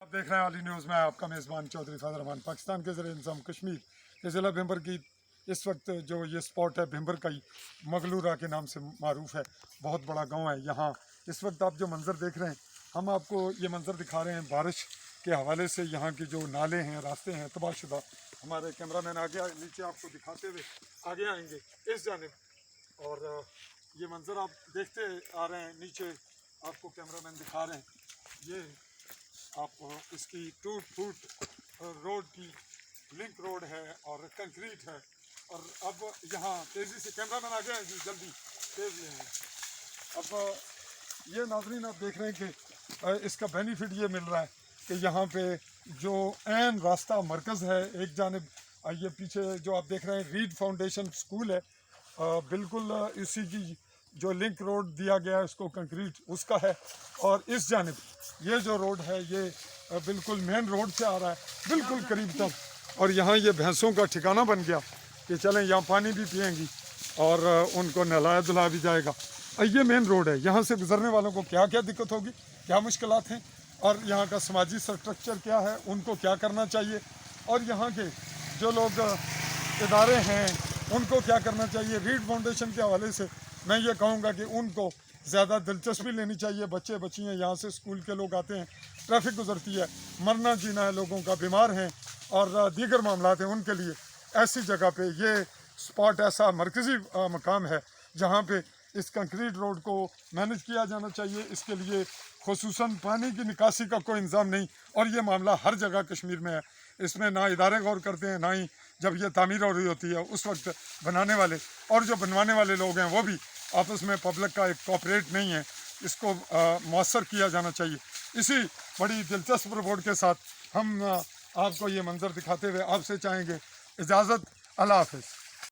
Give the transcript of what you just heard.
آپ دیکھ رہے ہیں علی نیوز میں آپ کا میزبان چودھری فیض الرحمان۔ پاکستان کے زیر انتظام کشمیر کے ضلع بھمبر کی اس وقت جو یہ سپاٹ ہے بھمبر کا ہی مغلورہ کے نام سے معروف ہے، بہت بڑا گاؤں ہے۔ یہاں اس وقت آپ جو منظر دیکھ رہے ہیں، ہم آپ کو یہ منظر دکھا رہے ہیں بارش کے حوالے سے۔ یہاں کی جو نالے ہیں، راستے ہیں تباہ شدہ۔ ہمارے کیمرہ مین آگے نیچے آپ کو دکھاتے ہوئے آگے آئیں گے اس جانب، اور یہ منظر آپ دیکھتے آ رہے ہیں۔ نیچے آپ کو کیمرہ مین دکھا رہے ہیں، یہ آپ اس کی ٹوٹ پھوٹ روڈ کی لنک روڈ ہے اور کنکریٹ ہے۔ اور اب یہاں تیزی سے کیمرہ مین آگے ہیں، جلدی تیز لیں گے۔ اب یہ ناظرین آپ دیکھ رہے ہیں کہ اس کا بینیفٹ یہ مل رہا ہے کہ یہاں پہ جو عین راستہ مرکز ہے، ایک جانب یہ پیچھے جو آپ دیکھ رہے ہیں ریڈ فاؤنڈیشن سکول ہے، بالکل اسی کی جو لنک روڈ دیا گیا ہے اس کو کنکریٹ اس کا ہے۔ اور اس جانب یہ جو روڈ ہے یہ بالکل مین روڈ سے آ رہا ہے، بالکل قریب تک۔ اور یہاں یہ بھینسوں کا ٹھکانہ بن گیا کہ چلیں یہاں پانی بھی پئیں گی اور ان کو نہلایا دھلایا بھی جائے گا۔ یہ مین روڈ ہے، یہاں سے گزرنے والوں کو کیا کیا دقت ہوگی، کیا مشکلات ہیں، اور یہاں کا سماجی اسٹرکچر کیا ہے، ان کو کیا کرنا چاہیے، اور یہاں کے جو لوگ ادارے ہیں ان کو کیا کرنا چاہیے۔ ریڈ فاؤنڈیشن کے حوالے سے میں یہ کہوں گا کہ ان کو زیادہ دلچسپی لینی چاہیے۔ بچے بچیاں یہاں سے اسکول کے لوگ آتے ہیں، ٹریفک گزرتی ہے، مرنا جینا ہے لوگوں کا، بیمار ہیں اور دیگر معاملات ہیں، ان کے لیے ایسی جگہ پہ یہ سپاٹ ایسا مرکزی مقام ہے جہاں پہ اس کنکریٹ روڈ کو مینج کیا جانا چاہیے۔ اس کے لیے خصوصاً پانی کی نکاسی کا کوئی انتظام نہیں، اور یہ معاملہ ہر جگہ کشمیر میں ہے۔ اس میں نہ ادارے غور کرتے ہیں، نہ ہی جب یہ تعمیر ہو رہی ہوتی ہے اس وقت بنانے والے اور جو بنوانے والے لوگ ہیں وہ بھی آپس میں پبلک کا ایک کوآپریٹ نہیں ہے۔ اس کو مؤثر کیا جانا چاہیے۔ اسی بڑی دلچسپ رپورٹ کے ساتھ ہم آپ کو یہ منظر دکھاتے ہوئے آپ سے چاہیں گے اجازت۔ اللہ حافظ۔